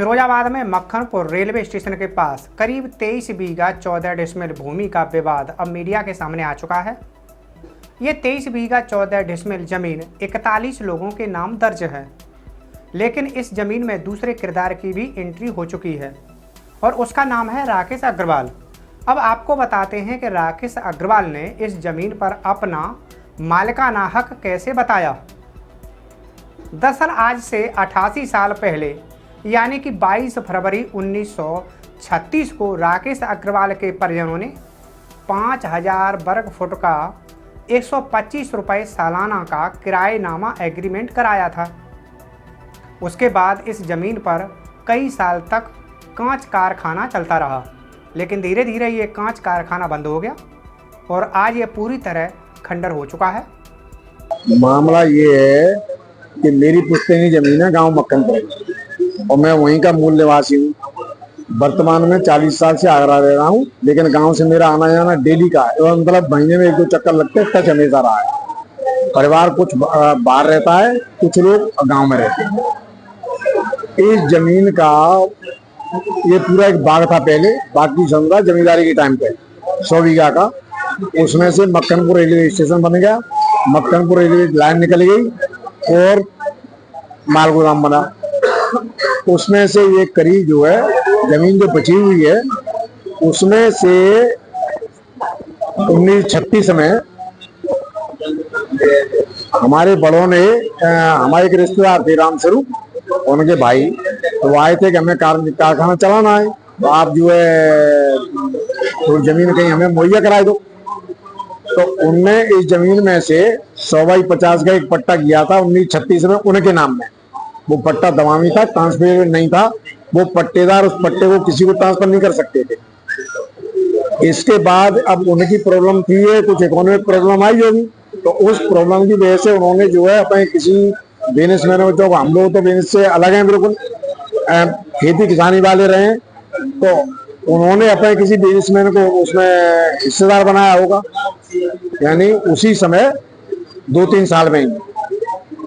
फिरोजाबाद में Makhanpur railway station के पास करीब 23 बीघा 14 डिसमिल भूमि का विवाद अब मीडिया के सामने आ चुका है। ये 23 बीघा 14 डिसमिल जमीन 41 लोगों के नाम दर्ज है, लेकिन इस जमीन में दूसरे किरदार की भी एंट्री हो चुकी है और उसका नाम है राकेश अग्रवाल। अब आपको बताते हैं कि राकेश अग्रवाल ने इस जमीन पर अपना मालिकाना हक कैसे बताया। दरअसल आज से 88 साल पहले यानी कि 22 फरवरी 1936 को राकेश अग्रवाल के परिजनों ने 5000 वर्ग फुट का 125 रुपये सालाना का किराएनामा एग्रीमेंट कराया था। उसके बाद इस ज़मीन पर कई साल तक कांच कारखाना चलता रहा, लेकिन धीरे धीरे ये कांच कारखाना बंद हो गया और आज ये पूरी तरह खंडर हो चुका है। मामला ये है कि मेरी पुश्तैनी जमीन है गांव मक्खनपुर और मैं वहीं का मूल निवासी हूँ। वर्तमान में 40 साल से आगरा रह रहा हूँ, लेकिन गांव से मेरा आना जाना डेली का है, मतलब महीने में 1-2 चक्कर लगते हैं, टच हमेशा रहा है। परिवार कुछ बाहर रहता है, कुछ लोग गांव में रहते हैं। इस जमीन का ये पूरा एक बाग था पहले, बाकी समझा जमींदारी के टाइम पे 100 बीघा का। उसमें से मक्खनपुर रेलवे स्टेशन बन गया, मक्खनपुर रेलवे लाइन निकल गई और माल गोदाम बना। उसमें से ये करीब जो है जमीन जो बची हुई है उसमें से 1936 में हमारे बड़ों ने हमारे एक रिश्तेदार थे राम स्वरूप, उनके भाई, तो वो आए थे कि हमें कारखाना चलाना है, तो आप जो है थोड़ी जमीन कहीं हमें मुहैया कराए दो। तो उनने इस जमीन में से 100/50 का एक पट्टा किया था 1936 में उनके नाम में। वो पट्टा दवामी था, ट्रांसफर नहीं था। वो पट्टेदार उस पट्टे को किसी को ट्रांसफर नहीं कर सकते थे। इसके बाद अब उनकी प्रॉब्लम थी है, कुछ इकोनॉमिक प्रॉब्लम आई होगी, तो उस प्रॉब्लम की वजह से उन्होंने जो है अपने किसी बिजनेसमैन, जो हम लोग तो बिजनेस से अलग हैं, बिल्कुल खेती किसानी वाले रहे हैं, तो उन्होंने अपने किसी बिजनेसमैन को उसमें हिस्सेदार बनाया होगा, यानी उसी समय 2-3 साल में ही।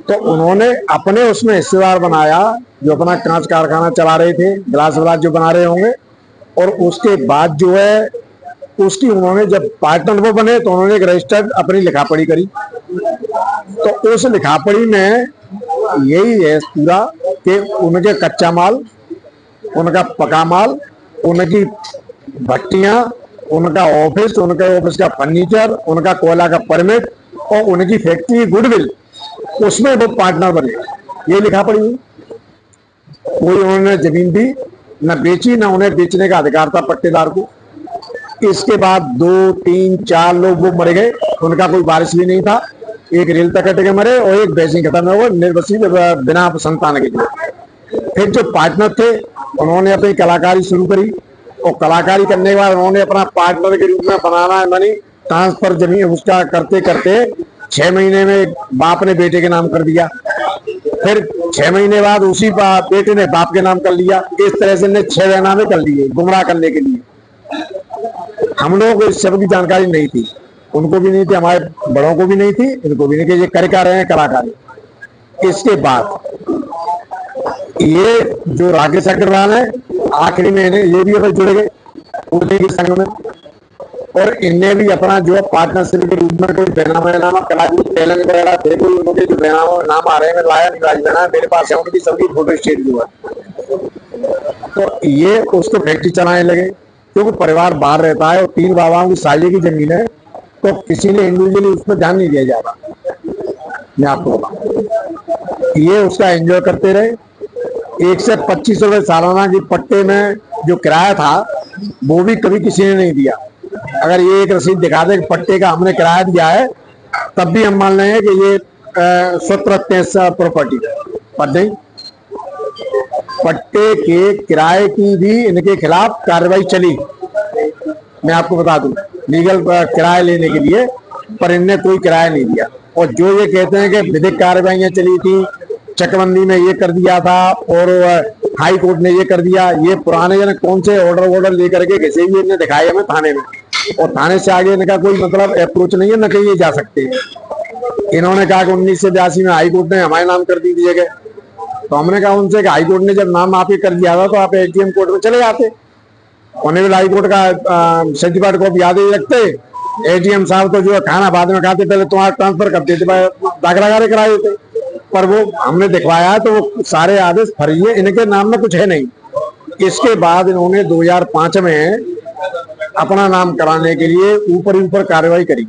तो उन्होंने अपने उसमें हिस्सेदार बनाया, जो अपना कांच कारखाना चला रहे थे, गिलास विलास जो बना रहे होंगे। और उसके बाद जो है उसकी उन्होंने जब पार्टनर वो बने तो उन्होंने एक रजिस्टर्ड अपनी लिखापढ़ी करी। तो उस लिखापढ़ी में यही है पूरा कि उनके कच्चा माल, उनका पका माल, उनकी भट्टियां, उनका ऑफिस, उनके ऑफिस का फर्नीचर, उनका कोयला का परमिट और उनकी फैक्ट्री गुडविल, उसमें वो पार्टनर बने। ये लिखा पड़ी हुई। कोई उन्होंने जमीन दी न बेची, न उन्हें बेचने का अधिकार था पट्टेदार को। इसके बाद 2-3-4 लोग वो मर गए, उनका कोई वारिस भी नहीं था। एक रेल तक कट के मरे और एक वैसे ही खत्म हो, निर्वसी बिना संतान के लिए। फिर जो पार्टनर थे उन्होंने अपनी कलाकारी शुरू करी और कलाकारी करने के बाद उन्होंने अपना पार्टनर के रूप में बनाना है मनी ट्रांसफर जमीन उसका करते करते 6 महीने में बाप ने बेटे के नाम कर दिया। फिर 6 महीने बाद उसी बेटे ने बाप के नाम कर लिया। इस तरह से ने 6 बैनामे कर लिए गुमराह करने के लिए। हम लोगों को इस सब की जानकारी नहीं थी, उनको भी नहीं थी, हमारे बड़ों को भी नहीं थी, इनको भी नहीं कि ये कर क्या रहे हैं कलाकारी। इसके बाद ये जो राकेश अग्रवाल है, आखिरी में ये भी जुड़ गए उड़ने के संग में और इनने भी अपना जो पार्टनरशिप के रूप में कोई बैनामा करा दी। तेलंग वगैरह थे, कोई उनके जो बैनामा नाम आ रहे हैं, मैं लाया नहीं, राजबैना मेरे पास है, उनकी सबकी फोटो स्टेट जो है। तो ये उसको फैक्ट्री चलाने लगे, क्योंकि परिवार बाहर रहता है और 3 बाबाओं की साझे की जमीन है, तो किसी ने इंडिविजुअली उस पर ध्यान नहीं दिया जाता। मैं आपको बताऊं, ये उसका एंजॉय करते रहे। 1 से 25 रुपए सालाना की पट्टे में जो किराया था वो भी कभी किसी ने नहीं दिया। अगर ये एक रसीद दिखा दे पट्टे का हमने किराया दिया है, तब भी हम मान लेंगे कि ये स्वतः प्रॉपर्टी पर नहीं। पट्टे के किराए की भी इनके खिलाफ कार्रवाई चली, मैं आपको बता दूं, लीगल किराया लेने के लिए, पर इनने कोई किराया नहीं दिया। और जो ये कहते हैं कि विधिक कार्रवाइयां चली थी, चकबंदी में ये कर दिया था और हाई कोर्ट ने ये कर दिया, ये पुराने जन कौन से ऑर्डर लेकर के किसी भी इन्हें दिखाए हमें थाने में, और थाने से आगे इनका कोई मतलब अप्रोच नहीं है, न कहीं ये जा सकते हैं। इन्होंने कहा कि 1982 में हाई कोर्ट ने हमारे नाम कर दी दिए गए, तो हमने कहा उनसे कि हाई कोर्ट ने जब नाम आपके कर दिया था तो आप एसडीएम कोर्ट में चले जाते, ऑनरेबल हाई कोर्ट का सर्टिफिकेट कॉपी याद ही रखते। एसडीएम साहब तो जो है खाना बाद में खाते, पहले तुम्हारा ट्रांसफर करते थे, दाखिला गारे कराए देते। पर वो हमने दिखवाया तो वो सारे आदेश फर्जी है, इनके नाम में कुछ है नहीं। इसके बाद इन्होंने 2005 में अपना नाम कराने के लिए ऊपर कार्रवाई करी।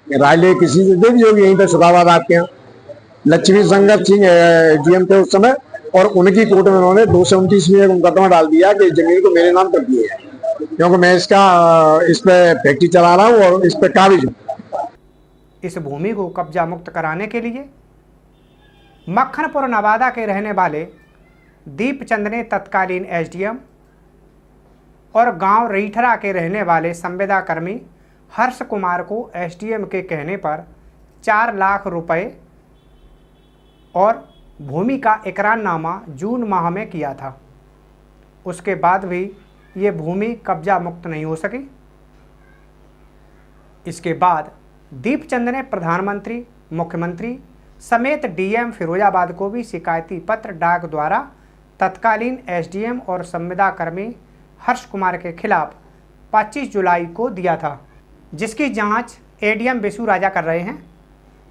राय किसी से दे दी होगी यहीं पे सुधाबाद आपके यहाँ। लक्ष्मी संगत सिंह डीएम थे उस समय, और उनकी कोर्ट में उन्होंने 229 में एक मुकदमा डाल दिया कि जमीन को मेरे नाम कर दिए है, क्योंकि मैं इस पे फैक्ट्री चला रहा हूँ और इस पे काबिज हूँ। इस भूमि को कब्जा मुक्त कराने के लिए मक्खनपुर नवादा के रहने वाले दीपचंद ने तत्कालीन एसडीएम और गांव रीठरा के रहने वाले संविदा कर्मी हर्ष कुमार को एसडीएम के कहने पर 4 लाख रुपए और भूमि का इकरारनामा जून माह में किया था। उसके बाद भी ये भूमि कब्जा मुक्त नहीं हो सकी। इसके बाद दीपचंद ने प्रधानमंत्री, मुख्यमंत्री समेत डीएम फिरोजाबाद को भी शिकायती पत्र डाक द्वारा तत्कालीन एसडीएम और संविदा कर्मी हर्ष कुमार के खिलाफ 25 जुलाई को दिया था, जिसकी जांच एडीएम विशु राजा कर रहे हैं।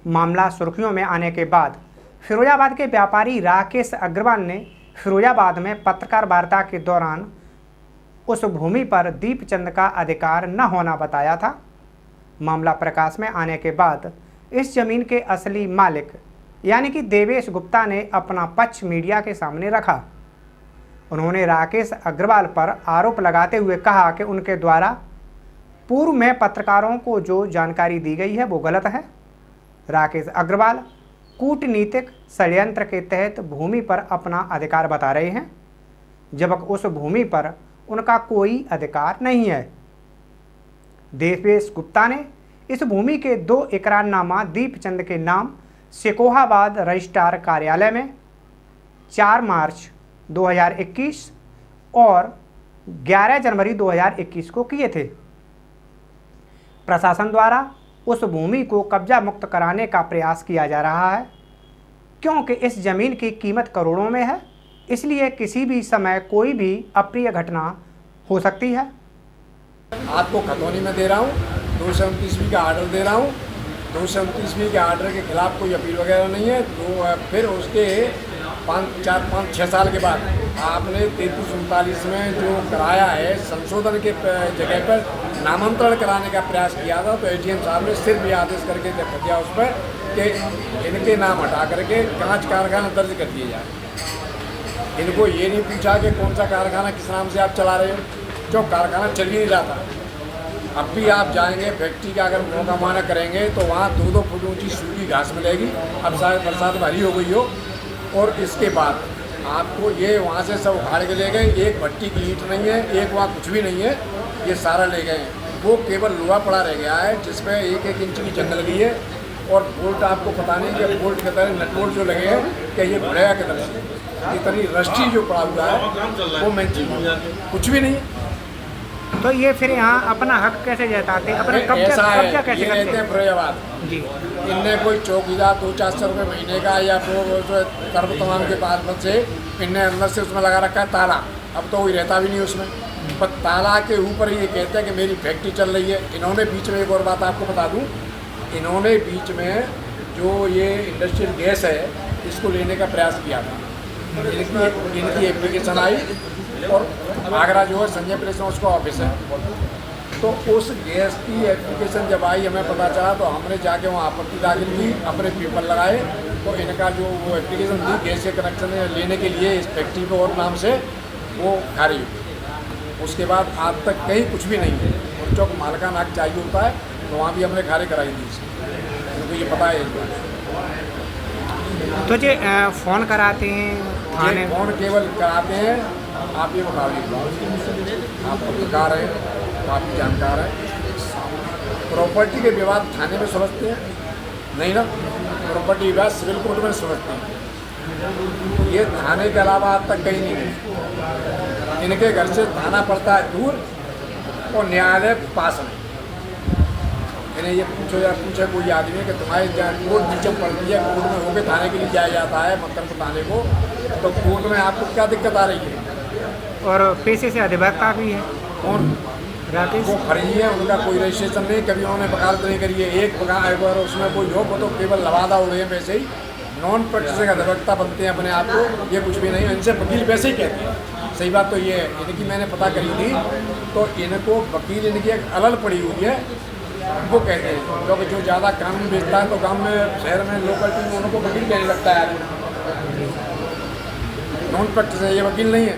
मामला सुर्खियों में आने के बाद फिरोजाबाद के व्यापारी राकेश अग्रवाल ने फिरोजाबाद में पत्रकार वार्ता के दौरान उस भूमि पर दीपचंद का अधिकार न होना बताया था। मामला प्रकाश में आने के बाद इस जमीन के असली मालिक यानी कि देवेश गुप्ता ने अपना पक्ष मीडिया के सामने रखा। उन्होंने राकेश अग्रवाल पर आरोप लगाते हुए कहा कि उनके द्वारा पूर्व में पत्रकारों को जो जानकारी दी गई है वो गलत है। राकेश अग्रवाल कूटनीतिक षड्यंत्र के तहत भूमि पर अपना अधिकार बता रहे हैं, जबकि उस भूमि पर उनका कोई अधिकार नहीं है। देवेश गुप्ता ने इस भूमि के 2 इकरारनामा दीपचंद के नाम सिकोहाबाद रजिस्ट्रार कार्यालय में 4 मार्च 2021 और 11 जनवरी 2021 को किए थे। प्रशासन द्वारा उस भूमि को कब्जा मुक्त कराने का प्रयास किया जा रहा है, क्योंकि इस जमीन की कीमत करोड़ों में है, इसलिए किसी भी समय कोई भी अप्रिय घटना हो सकती है। आपको खतौनी में दे रहा हूँ, 229वीं का आर्डर दे रहा हूँ। 229वीं के आर्डर के खिलाफ कोई अपील वगैरह नहीं है। तो फिर उसके 5-6 साल के बाद आपने 3339 में जो कराया है संशोधन के जगह पर नामांतरण कराने का प्रयास किया था, तो एडीएम साहब ने सिर्फ ये आदेश करके दिया उस पर कि इनके नाम हटा करके 5 कारखाना दर्ज कर दिए जाए। इनको ये नहीं पूछा कि कौन सा कारखाना किस नाम से आप चला रहे हो, जो कारखाना चल ही नहीं रहा था। अब भी आप जाएंगे फैक्ट्री का अगर मौका माना करेंगे तो वहाँ 2-2 फुट ऊँची सूखी घास मिलेगी। अब शायद बरसात भारी हो गई हो, और इसके बाद आपको ये वहाँ से सब उखाड़ के ले गए। एक भट्टी की ईंट नहीं है, एक वहाँ कुछ भी नहीं है, ये सारा ले गए। वो केवल लोहा पड़ा रह गया है जिसमें 1-1 इंच की जंग लगी है, और बोल्ट आपको पता नहीं कि बोल्ट के तरह नट बोल्ट जो लगे हैं कि ये बढ़ेगा के तरह से। इतनी रस्टी जो पड़ा हुआ है वो मेन चीज कुछ भी नहीं। तो ये फिर यहाँ अपना हक कैसे जताते, अपना कब्जा कैसे करते हैं? फिरोजाबाद जी, इनने कोई चौकीदार 200-400 रुपये महीने का या वो कर्म तमाम के बाद से इनने अंदर से उसमें लगा रखा है ताला। अब तो कोई रहता भी नहीं उसमें, पर ताला के ऊपर ये कहते हैं कि मेरी फैक्ट्री चल रही है। इन्होंने बीच में एक और बात आपको बता दूं, इन्होंने बीच में जो ये इंडस्ट्रियल गैस है इसको लेने का प्रयास किया था। इनकी एप्लीकेशन आई, और आगरा जो है संजय प्लेस में उसका ऑफिस है, तो उस गैस की एप्लीकेशन जब आई हमें पता चला तो हमने जाके वहाँ आपत्ति दाखिल की, अपने पेपर लगाए, तो इनका जो वो एप्लीकेशन थी गैस के कनेक्शन लेने के लिए इस फैक्ट्री पे और नाम से वो खारिज हुई। उसके बाद आज तक कहीं कुछ भी नहीं है, और चौक मालिकान हक चाहिए होता है तो वहाँ भी हमने खारिज कराई थी, क्योंकि ये पता है। तो जी फ़ोन कराते हैं थाने? फ़ोन केवल कराते हैं। आप ये बताइए, आप पत्रकार हैं तो आपकी जानकार है, प्रॉपर्टी के विवाद थाने में सुलझते हैं नहीं ना? प्रॉपर्टी विवाद सिविल कोर्ट में सुलझते हैं। ये थाने के अलावा आज तक कहीं नहीं है। इनके घर से थाना पड़ता है दूर और न्यायालय पास में। इन्हें ये पूछो या पूछे कोई आदमी कि तुम्हारी कोर्ट नीचे पड़ती है, कोर्ट में होकर थाने के लिए जाया जाता है, मतलब थाने को, तो कोर्ट में आपको क्या दिक्कत आ रही है? और पेशे से अधिवक्ता भी है कौन? राकेश। वो फर्जी है, उनका कोई रजिस्ट्रेशन नहीं, कभी उन्होंने वकालत नहीं करी है। एक बार उसमें कोई हो वो तो केवल लवादा हो रहे हैं, वैसे ही नॉन प्रैक्टिसिंग अधिवक्ता बनते हैं अपने आप को, ये कुछ भी नहीं है। इनसे वकील वैसे ही कहते हैं। सही बात तो ये है, इनकी मैंने पता करी थी तो इनको वकील इनकी एक अलल पड़ी हुई है, वो कहते हैं, क्योंकि जो ज़्यादा कानून बेचता है तो गांव में शहर में लोकलिटी में उनको वकील कहने लगता है। नॉन प्रैक्टिस है, ये वकील नहीं है।